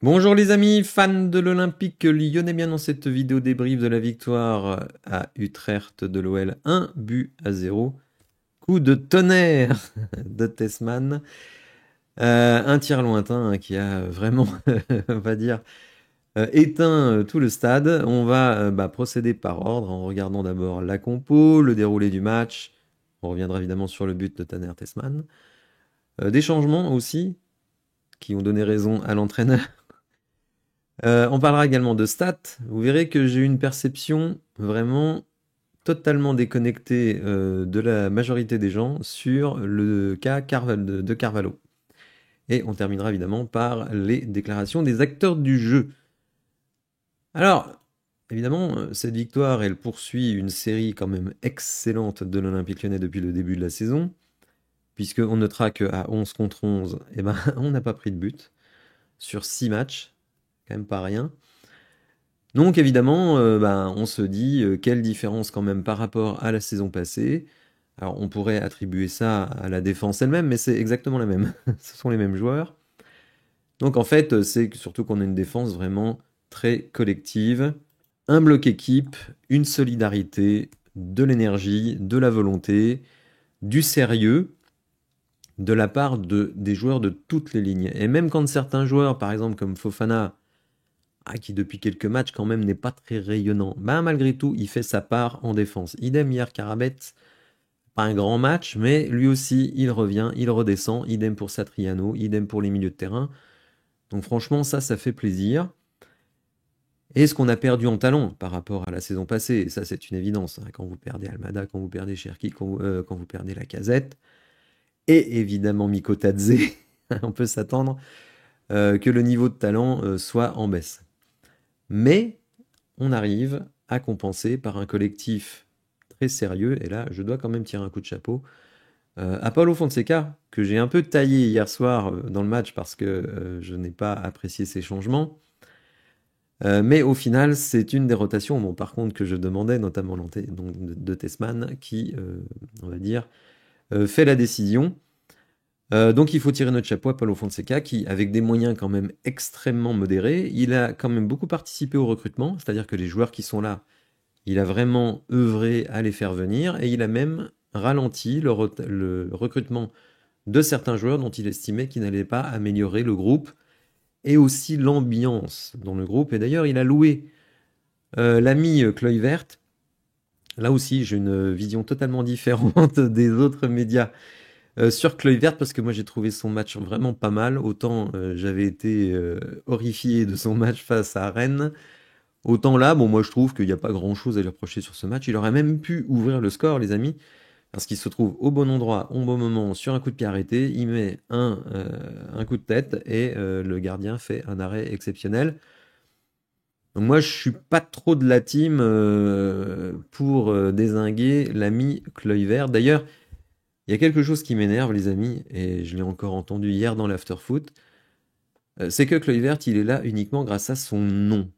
Bonjour les amis, fans de l'Olympique lyonnais, bien dans cette vidéo débrief de la victoire à Utrecht de l'OL, 1-0. Coup de tonnerre de Tessman. Un tir lointain qui a vraiment, on va dire, éteint tout le stade. On va procéder par ordre en regardant d'abord la compo, le déroulé du match. On reviendra évidemment sur le but de Tanner Tessman. Des changements aussi qui ont donné raison à l'entraîneur. On parlera également de stats. Vous verrez que j'ai une perception vraiment totalement déconnectée de la majorité des gens sur le cas de Carvalho. Et on terminera évidemment par les déclarations des acteurs du jeu. Alors, évidemment, cette victoire, elle poursuit une série quand même excellente de l'Olympique Lyonnais depuis le début de la saison, puisqu'on notera qu'à 11 contre 11, eh ben, on n'a pas pris de but sur 6 matchs, quand même pas rien. Donc évidemment, on se dit, quelle différence quand même par rapport à la saison passée. Alors on pourrait attribuer ça à la défense elle-même, mais c'est exactement la même. Ce sont les mêmes joueurs. Donc en fait, c'est surtout qu'on a une défense vraiment très collective, un bloc équipe, une solidarité, de l'énergie, de la volonté, du sérieux de la part des joueurs de toutes les lignes. Et même quand certains joueurs, par exemple comme Fofana, qui depuis quelques matchs quand même n'est pas très rayonnant, malgré tout, il fait sa part en défense. Idem hier, Karabet, pas un grand match, mais lui aussi, il revient, il redescend. Idem pour Satriano, idem pour les milieux de terrain. Donc franchement, ça fait plaisir. Et ce qu'on a perdu en talent par rapport à la saison passée, et ça c'est une évidence, quand vous perdez Almada, quand vous perdez Cherki, quand vous perdez Lacazette, et évidemment Mikotadze, on peut s'attendre que le niveau de talent soit en baisse. Mais on arrive à compenser par un collectif très sérieux. Et là, je dois quand même tirer un coup de chapeau à Paulo Fonseca, que j'ai un peu taillé hier soir dans le match parce que je n'ai pas apprécié ses changements. Mais au final, c'est une des rotations, bon, par contre, que je demandais, notamment de Tessman, qui, on va dire, fait la décision. Donc il faut tirer notre chapeau à Paulo Fonseca qui, avec des moyens quand même extrêmement modérés, il a quand même beaucoup participé au recrutement, c'est-à-dire que les joueurs qui sont là, il a vraiment œuvré à les faire venir et il a même ralenti le recrutement de certains joueurs dont il estimait qu'ils n'allaient pas améliorer le groupe et aussi l'ambiance dans le groupe. Et d'ailleurs, il a loué l'ami Kluivert. Là aussi, j'ai une vision totalement différente des autres médias sur Kluivert parce que moi j'ai trouvé son match vraiment pas mal. Autant j'avais été horrifié de son match face à Rennes. Autant là, bon, moi je trouve qu'il n'y a pas grand chose à lui reprocher sur ce match. Il aurait même pu ouvrir le score, les amis, parce qu'il se trouve au bon endroit, au bon moment, sur un coup de pied arrêté. Il met un coup de tête et le gardien fait un arrêt exceptionnel. Donc moi je suis pas trop de la team pour dézinguer l'ami Kluivert. D'ailleurs, il y a quelque chose qui m'énerve, les amis, et je l'ai encore entendu hier dans l'afterfoot, c'est que Kluivert, il est là uniquement grâce à son nom.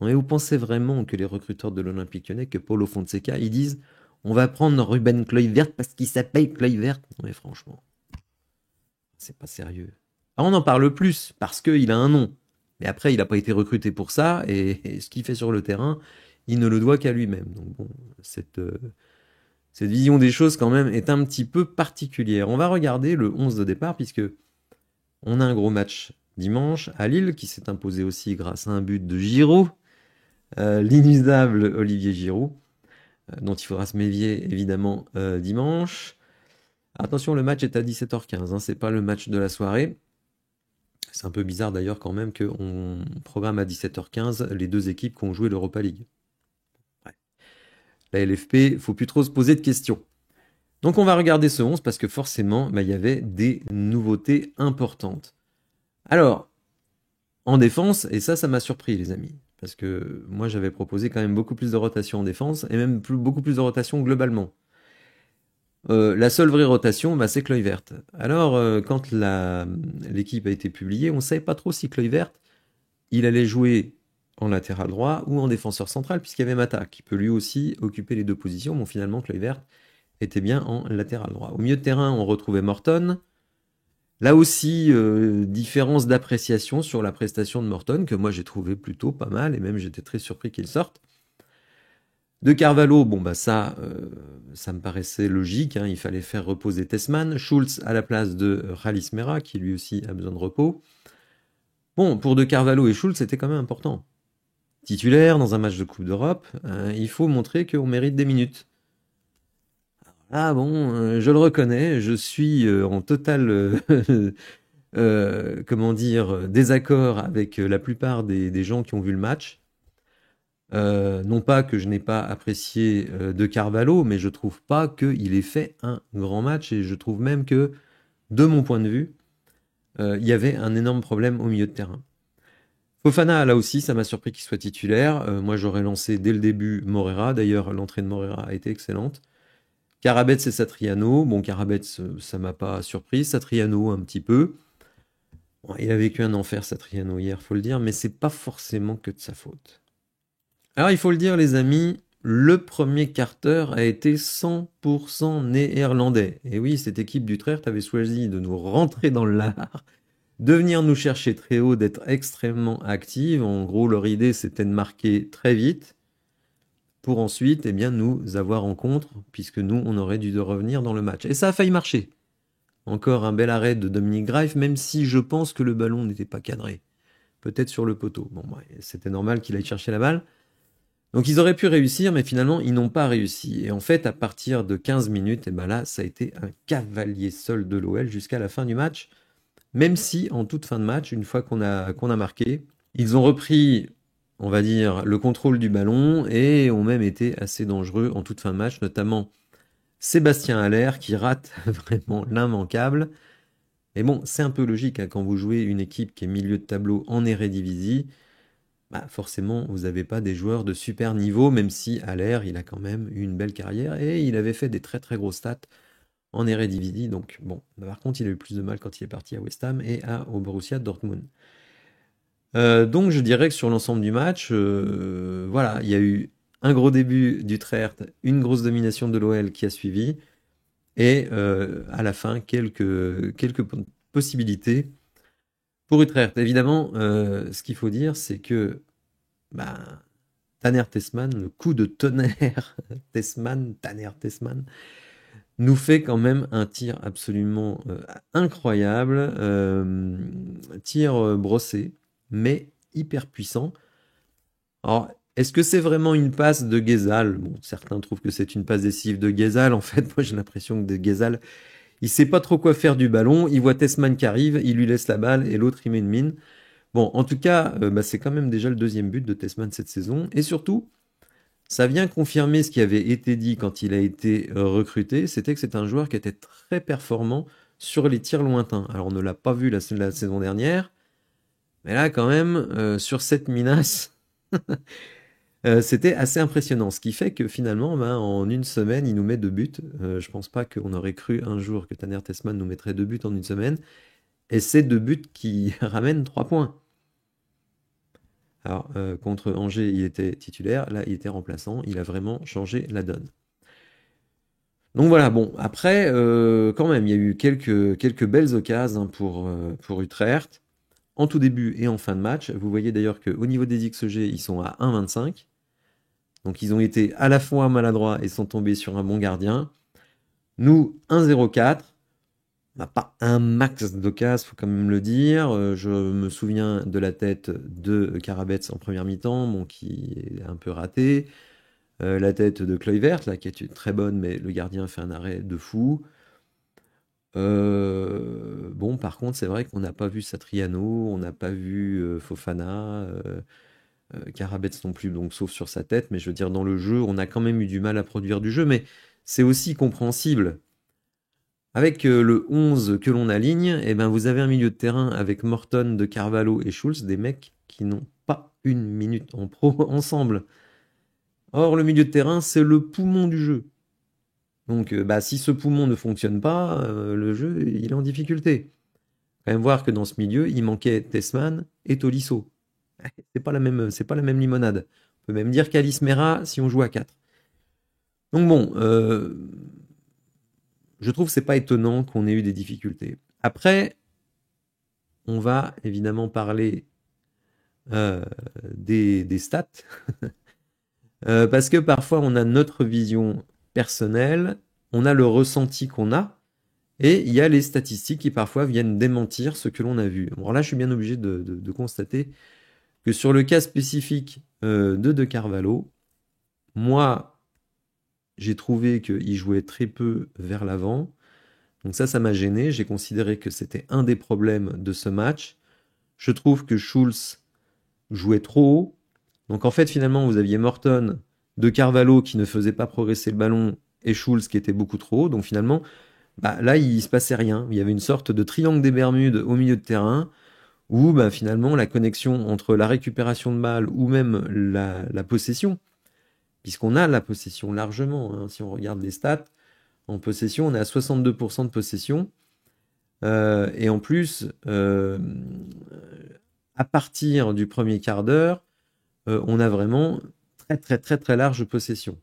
Mais vous pensez vraiment que les recruteurs de l'Olympique Lyonnais, que Paulo Fonseca, ils disent on va prendre Ruben Kluivert parce qu'il s'appelle Kluivert? Non mais franchement, c'est pas sérieux. Ah, on en parle plus parce qu'il a un nom. Mais après, il n'a pas été recruté pour ça et ce qu'il fait sur le terrain, il ne le doit qu'à lui-même. Donc bon, cette vision des choses quand même est un petit peu particulière. On va regarder le 11 de départ puisque on a un gros match dimanche à Lille qui s'est imposé aussi grâce à un but de Giroud, l'inusable Olivier Giroud, dont il faudra se méfier évidemment dimanche. Attention, le match est à 17h15, c'est pas le match de la soirée. C'est un peu bizarre d'ailleurs quand même qu'on programme à 17h15 les deux équipes qui ont joué l'Europa League. Ouais. La LFP, faut plus trop se poser de questions. Donc on va regarder ce 11 parce que forcément, il y avait des nouveautés importantes. Alors, en défense, et ça m'a surpris les amis, parce que moi j'avais proposé quand même beaucoup plus de rotation en défense, et même beaucoup plus de rotation globalement. La seule vraie rotation, c'est Kluivert. Alors, quand l'équipe a été publiée, on ne savait pas trop si Kluivert, il allait jouer en latéral droit ou en défenseur central, puisqu'il y avait Mata, qui peut lui aussi occuper les deux positions. Bon, finalement, Kluivert était bien en latéral droit. Au milieu de terrain, on retrouvait Morton. Là aussi, différence d'appréciation sur la prestation de Morton, que moi j'ai trouvé plutôt pas mal, et même j'étais très surpris qu'il sorte. De Carvalho, bon bah ça me paraissait logique, hein, il fallait faire reposer Tessman. Schulz à la place de Khalis Mera, qui lui aussi a besoin de repos. Bon, pour De Carvalho et Schulz, c'était quand même important. Titulaire dans un match de Coupe d'Europe, il faut montrer qu'on mérite des minutes. Ah bon, je le reconnais, je suis en total, comment dire, désaccord avec la plupart des gens qui ont vu le match. Non pas que je n'ai pas apprécié De Carvalho, mais je trouve pas qu'il ait fait un grand match et je trouve même que, de mon point de vue, il y avait un énorme problème au milieu de terrain. Fofana, là aussi, ça m'a surpris qu'il soit titulaire. Moi, j'aurais lancé dès le début Morera. D'ailleurs, l'entrée de Morera a été excellente. Karabets et Satriano. Bon, Karabets, ça m'a pas surpris. Satriano, un petit peu. Bon, il a vécu un enfer, Satriano, hier, faut le dire, mais c'est pas forcément que de sa faute. Alors, il faut le dire, les amis, le premier quarter a été 100% néerlandais. Et oui, cette équipe d'Utrecht avait choisi de nous rentrer dans le lard, de venir nous chercher très haut, d'être extrêmement active. En gros, leur idée, c'était de marquer très vite pour ensuite eh bien, nous avoir en contre, puisque nous, on aurait dû revenir dans le match. Et ça a failli marcher. Encore un bel arrêt de Dominique Greif, même si je pense que le ballon n'était pas cadré. Peut-être sur le poteau. Bon, c'était normal qu'il aille chercher la balle. Donc ils auraient pu réussir, mais finalement, ils n'ont pas réussi. Et en fait, à partir de 15 minutes, et ben là, ça a été un cavalier seul de l'OL jusqu'à la fin du match. Même si, en toute fin de match, une fois qu'on a marqué, ils ont repris, on va dire, le contrôle du ballon et ont même été assez dangereux en toute fin de match, notamment Sébastien Haller qui rate vraiment l'immanquable. Et bon, c'est un peu logique, hein, quand vous jouez une équipe qui est milieu de tableau en Eredivisie, bah forcément, vous n'avez pas des joueurs de super niveau, même si Haller, il a quand même eu une belle carrière et il avait fait des très très grosses stats en Eredivisie. Donc bon, par contre, il a eu plus de mal quand il est parti à West Ham et au Borussia Dortmund. Donc je dirais que sur l'ensemble du match, voilà, il y a eu un gros début d'Utrecht, une grosse domination de l'OL qui a suivi, et à la fin, quelques possibilités pour Utrecht. Évidemment, ce qu'il faut dire, c'est que bah, Taner Tessman, le coup de tonnerre Taner Tessman, nous fait quand même un tir absolument incroyable, tir brossé, mais hyper puissant. Alors, est-ce que c'est vraiment une passe de Ghezal? Bon, certains trouvent que c'est une passe décisive de Ghezal. En fait, moi j'ai l'impression que Ghezal, il sait pas trop quoi faire du ballon. Il voit Tessman qui arrive, il lui laisse la balle et l'autre il met une mine. Bon, en tout cas, bah, c'est quand même déjà le deuxième but de Tessman cette saison. Et surtout, ça vient confirmer ce qui avait été dit quand il a été recruté, c'était que c'est un joueur qui était très performant sur les tirs lointains. Alors on ne l'a pas vu la saison dernière, mais là quand même, sur cette minace, c'était assez impressionnant. Ce qui fait que finalement, ben, en une semaine, il nous met 2 buts. Je pense pas qu'on aurait cru un jour que Taner Tessman nous mettrait 2 buts en une semaine. Et c'est 2 buts qui ramènent 3 points. Alors, contre Angers, il était titulaire. Là, il était remplaçant. Il a vraiment changé la donne. Donc voilà, bon, après, quand même, il y a eu quelques belles occasions, hein, pour Utrecht, en tout début et en fin de match. Vous voyez d'ailleurs qu'au niveau des XG, ils sont à 1,25. Donc ils ont été à la fois maladroits et sont tombés sur un bon gardien. Nous, 1,04. On n'a pas un max d'occasions, faut quand même le dire. Je me souviens de la tête de Karabets en première mi-temps, bon, qui est un peu raté. La tête de Kluivert, là, qui est très bonne, mais le gardien fait un arrêt de fou. Bon, par contre, c'est vrai qu'on n'a pas vu Satriano, on n'a pas vu Fofana, Karabets non plus, donc sauf sur sa tête. Mais je veux dire, dans le jeu, on a quand même eu du mal à produire du jeu, mais c'est aussi compréhensible. Avec le 11 que l'on aligne, eh ben, vous avez un milieu de terrain avec Morton, De Carvalho et Schulz, des mecs qui n'ont pas une minute en pro ensemble. Or, le milieu de terrain, c'est le poumon du jeu. Donc, bah, si ce poumon ne fonctionne pas, le jeu, il est en difficulté. Quand même voir que dans ce milieu, il manquait Tessman et Tolisso. C'est pas la même limonade. On peut même dire qu'Alice Mera si on joue à 4. Donc bon, je trouve que c'est pas étonnant qu'on ait eu des difficultés. Après, on va évidemment parler des stats. Parce que parfois, on a notre vision personnelle, on a le ressenti qu'on a, et il y a les statistiques qui parfois viennent démentir ce que l'on a vu. Alors là, je suis bien obligé de constater que sur le cas spécifique de Carvalho, moi, j'ai trouvé qu'il jouait très peu vers l'avant. Donc ça m'a gêné. J'ai considéré que c'était un des problèmes de ce match. Je trouve que Schulz jouait trop haut. Donc en fait, finalement, vous aviez Morton de Carvalho qui ne faisait pas progresser le ballon et Schulz qui était beaucoup trop haut. Donc finalement, là, il se passait rien. Il y avait une sorte de triangle des Bermudes au milieu de terrain où finalement la connexion entre la récupération de balles ou même la possession, puisqu'on a la possession largement, hein, si on regarde les stats, en possession, on est à 62% de possession. Et en plus, à partir du premier quart d'heure, on a vraiment très très très très large possession.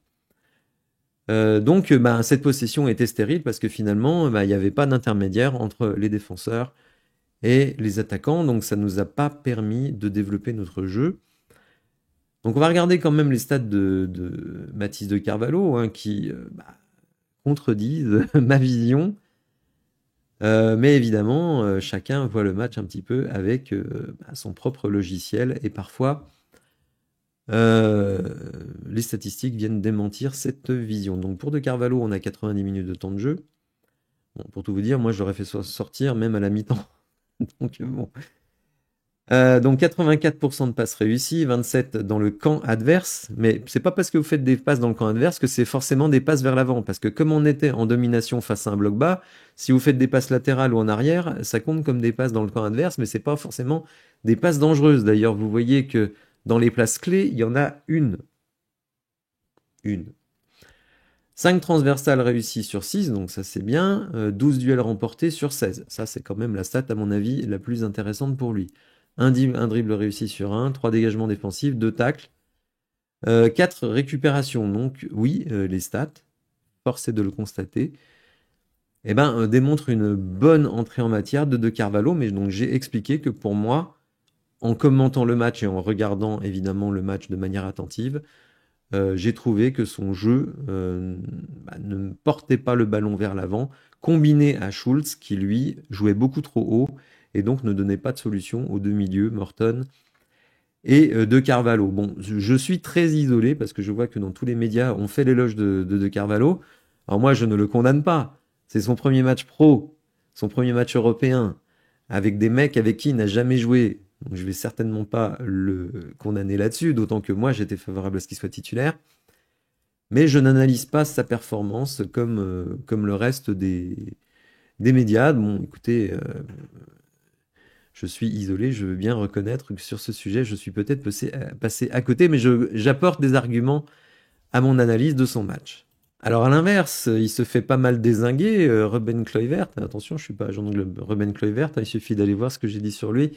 Donc cette possession était stérile parce que finalement, il n'y avait pas d'intermédiaire entre les défenseurs et les attaquants, donc ça ne nous a pas permis de développer notre jeu. Donc on va regarder quand même les stats de Mathis de Carvalho, hein, qui contredisent ma vision. Mais évidemment, chacun voit le match un petit peu avec son propre logiciel et parfois les statistiques viennent démentir cette vision. Donc pour De Carvalho, on a 90 minutes de temps de jeu. Bon, pour tout vous dire, moi je l'aurais fait sortir même à la mi-temps. Donc bon. Donc 84% de passes réussies, 27 dans le camp adverse, mais c'est pas parce que vous faites des passes dans le camp adverse que c'est forcément des passes vers l'avant, parce que comme on était en domination face à un bloc bas, si vous faites des passes latérales ou en arrière, ça compte comme des passes dans le camp adverse, mais c'est pas forcément des passes dangereuses. D'ailleurs, vous voyez que dans les places clés, il y en a une. 5 transversales réussies sur 6, donc ça c'est bien. 12 duels remportés sur 16. Ça c'est quand même la stat à mon avis la plus intéressante pour lui. Un dribble réussi sur 1, 3 dégagements défensifs, 2 tacles, 4 récupérations. Donc oui, les stats, force est de le constater, démontrent une bonne entrée en matière de Carvalho, mais donc j'ai expliqué que pour moi, en commentant le match et en regardant évidemment le match de manière attentive, j'ai trouvé que son jeu ne portait pas le ballon vers l'avant, combiné à Schulz qui lui jouait beaucoup trop haut et donc ne donnait pas de solution aux deux milieux, Morton et de Carvalho. Bon, je suis très isolé parce que je vois que dans tous les médias on fait l'éloge de Carvalho. Alors moi je ne le condamne pas. C'est son premier match pro, son premier match européen, avec des mecs avec qui il n'a jamais joué. Donc je vais certainement pas le condamner là-dessus, d'autant que moi j'étais favorable à ce qu'il soit titulaire. Mais je n'analyse pas sa performance comme le reste des médias. Bon, écoutez, je suis isolé, je veux bien reconnaître que sur ce sujet, je suis peut-être passé à côté, mais j'apporte des arguments à mon analyse de son match. Alors à l'inverse, il se fait pas mal dézinguer, Ruben Kluivert. Attention, je suis pas agent de Ruben Kluivert, il suffit d'aller voir ce que j'ai dit sur lui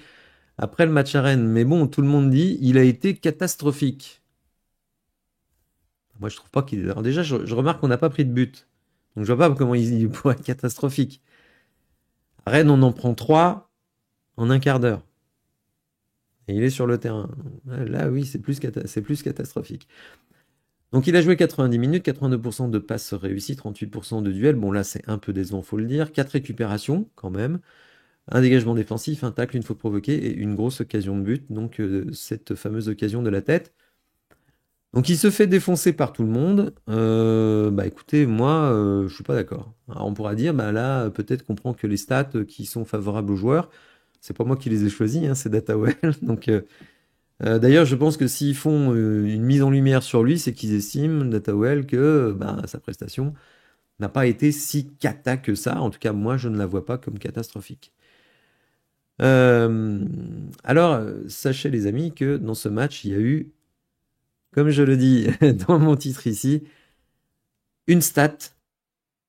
après le match à Rennes. Mais bon, tout le monde dit il a été catastrophique. Moi, je trouve pas qu'il est. Alors déjà, je remarque qu'on n'a pas pris de but. Donc je vois pas comment il pourrait être catastrophique. À Rennes, on en prend 3 en un quart d'heure. Et il est sur le terrain. Là, oui, c'est plus catastrophique. Donc il a joué 90 minutes, 82% de passes réussies, 38% de duels. Bon là c'est un peu décevant, faut le dire. 4 récupérations quand même. Un dégagement défensif, un tacle une fois provoqué et une grosse occasion de but. Donc cette fameuse occasion de la tête. Donc il se fait défoncer par tout le monde. Écoutez, moi je suis pas d'accord. Alors on pourra dire, là peut-être qu'on prend que les stats qui sont favorables aux joueurs. C'est pas moi qui les ai choisis, hein, c'est DataWell. Donc d'ailleurs, je pense que s'ils font une mise en lumière sur lui, c'est qu'ils estiment, DataWell, que sa prestation n'a pas été si cata que ça. En tout cas, moi, je ne la vois pas comme catastrophique. Alors, sachez les amis que dans ce match, il y a eu, comme je le dis dans mon titre ici, une stat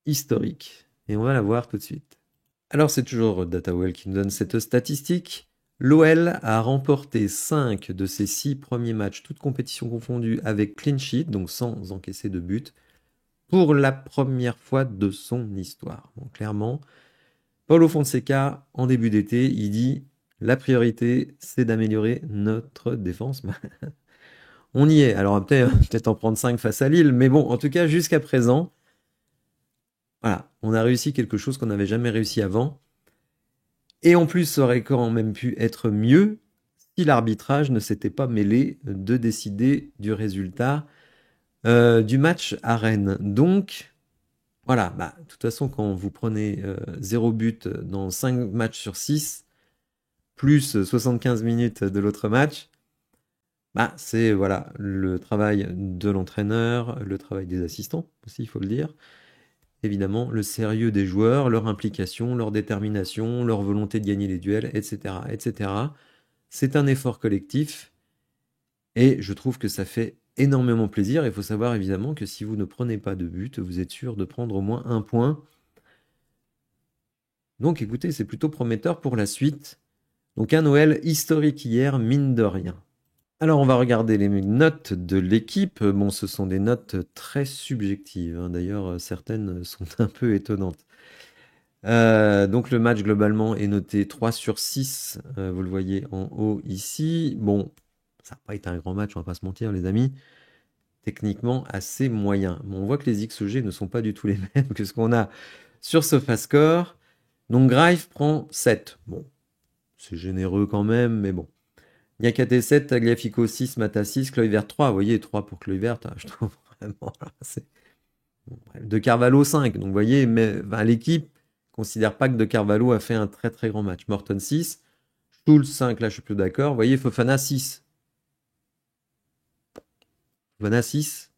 historique. Et on va la voir tout de suite. Alors, c'est toujours DataWell qui nous donne cette statistique. L'OL a remporté 5 de ses 6 premiers matchs, toutes compétitions confondues, avec clean sheet, donc sans encaisser de but, pour la première fois de son histoire. Donc clairement, Paulo Fonseca, en début d'été, il dit La priorité, c'est d'améliorer notre défense. On y est. Alors, peut-être en prendre 5 face à Lille, mais bon, en tout cas, jusqu'à présent, voilà, on a réussi quelque chose qu'on n'avait jamais réussi avant. Et en plus, ça aurait quand même pu être mieux si l'arbitrage ne s'était pas mêlé de décider du résultat du match à Rennes. Donc, voilà, de toute façon, quand vous prenez 0 but dans 5 matchs sur 6, plus 75 minutes de l'autre match, c'est voilà, le travail de l'entraîneur, le travail des assistants aussi, il faut le dire. Évidemment, le sérieux des joueurs, leur implication, leur détermination, leur volonté de gagner les duels, etc., etc. C'est un effort collectif et je trouve que ça fait énormément plaisir. Il faut savoir évidemment que si vous ne prenez pas de but, vous êtes sûr de prendre au moins un point. Donc écoutez, c'est plutôt prometteur pour la suite. Donc un Noël historique hier, mine de rien. Alors on va regarder les notes de l'équipe. Bon, ce sont des notes très subjectives, hein. D'ailleurs, certaines sont un peu étonnantes. Donc le match globalement est noté 3 sur 6, vous le voyez en haut ici. Bon, ça n'a pas été un grand match, on va pas se mentir les amis. Techniquement assez moyen. Bon, on voit que les XG ne sont pas du tout les mêmes que ce qu'on a sur SofaScore. Donc Greif prend 7. Bon, c'est généreux quand même, mais bon. Niakate 7, Tagliafico 6, Mata 6, Kluivert 3. Vous voyez, 3 pour Kluivert, je trouve vraiment... De Carvalho 5. Donc vous voyez, l'équipe considère pas que De Carvalho a fait un très très grand match. Morton 6, Schulz 5, là je suis plus d'accord. Vous voyez, Fofana 6. Fofana 6.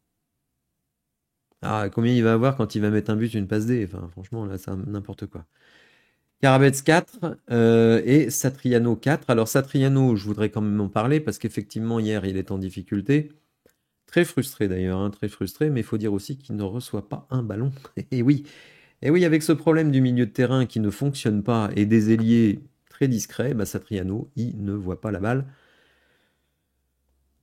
Ah, combien il va avoir quand il va mettre un but, une passe D? Enfin, franchement, là, c'est n'importe quoi. Carabets 4 et Satriano 4. Alors Satriano, je voudrais quand même en parler parce qu'effectivement, hier, il est en difficulté. Très frustré d'ailleurs, hein, très frustré, mais il faut dire aussi qu'il ne reçoit pas un ballon. Et oui, avec ce problème du milieu de terrain qui ne fonctionne pas et des ailiers très discrets, Satriano, il ne voit pas la balle.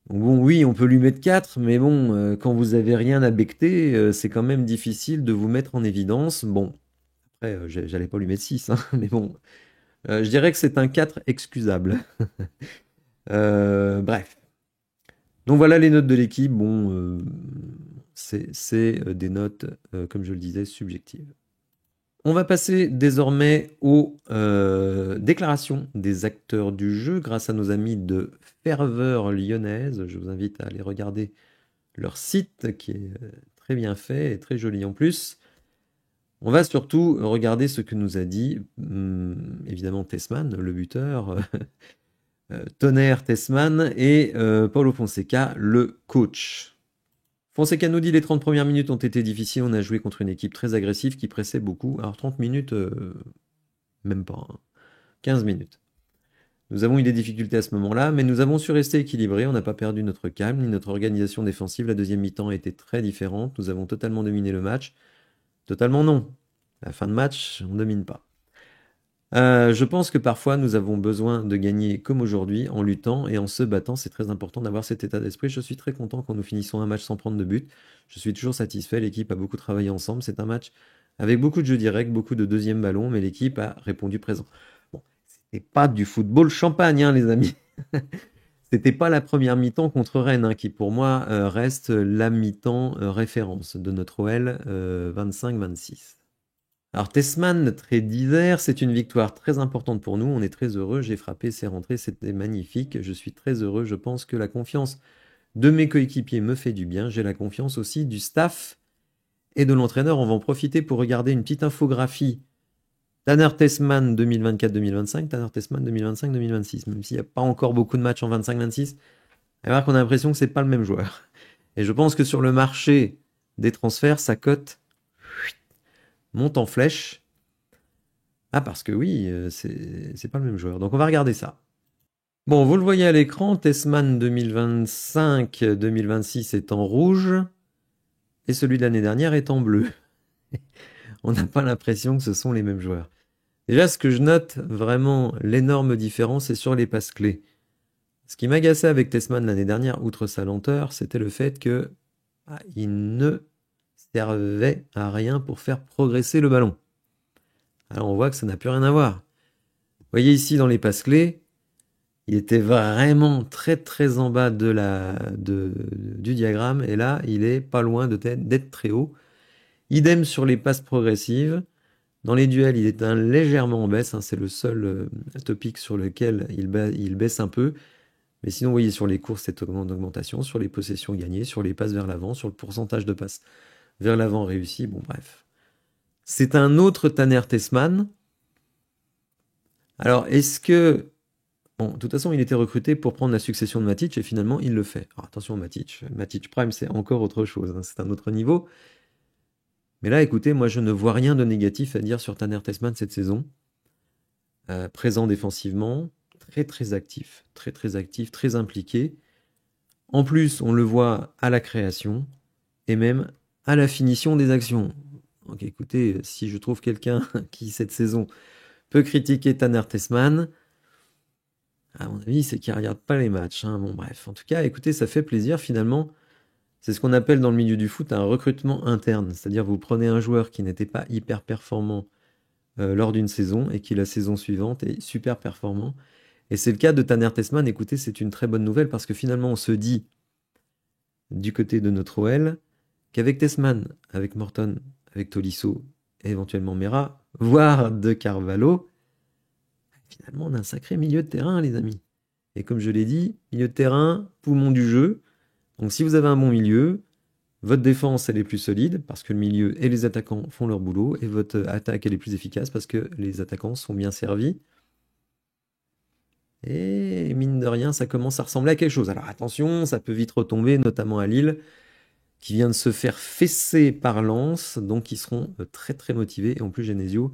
Donc bon, oui, on peut lui mettre 4, mais bon, quand vous avez rien à becter, c'est quand même difficile de vous mettre en évidence. Bon, après, j'allais pas lui mettre 6, hein, mais bon, je dirais que c'est un 4 excusable. Bref. Donc voilà les notes de l'équipe. Bon, c'est des notes, comme je le disais, subjectives. On va passer désormais aux déclarations des acteurs du jeu grâce à nos amis de Ferveur Lyonnaise. Je vous invite à aller regarder leur site qui est très bien fait et très joli en plus. On va surtout regarder ce que nous a dit évidemment Tessman, le buteur, Tonnerre Tessman et Paulo Fonseca, le coach. Fonseca nous dit les 30 premières minutes ont été difficiles, on a joué contre une équipe très agressive qui pressait beaucoup. Alors 30 minutes, même pas, hein. 15 minutes. Nous avons eu des difficultés à ce moment-là, mais nous avons su rester équilibrés, on n'a pas perdu notre calme, ni notre organisation défensive. La deuxième mi-temps a été très différente, nous avons totalement dominé le match. Totalement non. La fin de match, on ne domine pas. Je pense que parfois nous avons besoin de gagner comme aujourd'hui, en luttant et en se battant. C'est très important d'avoir cet état d'esprit. Je suis très content quand nous finissons un match sans prendre de but. Je suis toujours satisfait. L'équipe a beaucoup travaillé ensemble. C'est un match avec beaucoup de jeux directs, beaucoup de deuxième ballon, mais l'équipe a répondu présent. Bon, c'était pas du football champagne, hein, les amis. C'était pas la première mi-temps contre Rennes, hein, qui pour moi reste la mi-temps référence de notre OL 25-26. Alors Tessman, très divers, c'est une victoire très importante pour nous, on est très heureux, j'ai frappé, c'est rentré, c'était magnifique, je suis très heureux, je pense que la confiance de mes coéquipiers me fait du bien, j'ai la confiance aussi du staff et de l'entraîneur. On va en profiter pour regarder une petite infographie Tanner Tessman 2024-2025, Tanner Tessman 2025-2026, même s'il n'y a pas encore beaucoup de matchs en 25-26, on va voir qu'on a l'impression que c'est pas le même joueur. Et je pense que sur le marché des transferts, sa cote monte en flèche. Ah, parce que oui, c'est pas le même joueur. Donc on va regarder ça. Bon, vous le voyez à l'écran, Tessman 2025-2026 est en rouge et celui de l'année dernière est en bleu. On n'a pas l'impression que ce sont les mêmes joueurs. Déjà, ce que je note vraiment l'énorme différence, c'est sur les passes clés. Ce qui m'agaçait avec Tessman l'année dernière, outre sa lenteur, c'était le fait que il ne servait à rien pour faire progresser le ballon. Alors on voit que ça n'a plus rien à voir. Vous voyez ici dans les passes clés, Il était vraiment très très en bas du diagramme et là il est pas loin d'être très haut. Idem sur les passes progressives. Dans les duels, il est légèrement en baisse, hein, c'est le seul topic sur lequel il baisse un peu. Mais sinon, vous voyez sur les courses, cette augmentation, sur les possessions gagnées, sur les passes vers l'avant, sur le pourcentage de passes vers l'avant réussi. Bon, bref. C'est un autre Tanner Tessmann. Alors, est-ce que... Bon, de toute façon, il était recruté pour prendre la succession de Matic et finalement, il le fait. Alors, attention, Matic. Matic Prime, c'est encore autre chose, hein, c'est un autre niveau. Mais là, écoutez, moi, je ne vois rien de négatif à dire sur Tanner Tessmann cette saison. Présent défensivement, très actif, très impliqué. En plus, on le voit à la création et même à la finition des actions. Donc écoutez, si je trouve quelqu'un qui, cette saison, peut critiquer Tanner Tessmann, à mon avis, c'est qu'il ne regarde pas les matchs, hein. Bon, bref. En tout cas, écoutez, ça fait plaisir finalement. C'est ce qu'on appelle dans le milieu du foot un recrutement interne. C'est-à-dire, vous prenez un joueur qui n'était pas hyper performant lors d'une saison et qui, la saison suivante, est super performant. Et c'est le cas de Tanner Tessmann. Écoutez, c'est une très bonne nouvelle parce que finalement, on se dit, du côté de notre OL, qu'avec Tessmann, avec Morton, avec Tolisso, et éventuellement Mera, voire De Carvalho, finalement, on a un sacré milieu de terrain, les amis. Et comme je l'ai dit, milieu de terrain, poumon du jeu. Donc si vous avez un bon milieu, votre défense, elle est plus solide parce que le milieu et les attaquants font leur boulot, et votre attaque, elle est plus efficace parce que les attaquants sont bien servis. Et mine de rien, ça commence à ressembler à quelque chose. Alors attention, ça peut vite retomber, notamment à Lille, qui vient de se faire fesser par Lens, donc ils seront très motivés. Et en plus, Genesio,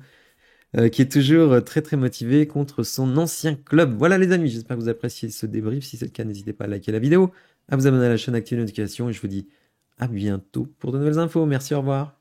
qui est toujours très motivé contre son ancien club. Voilà les amis, j'espère que vous appréciez ce débrief. Si c'est le cas, n'hésitez pas à liker la vidéo, à vous abonner à la chaîne, activer les notifications, et je vous dis à bientôt pour de nouvelles infos. Merci, au revoir.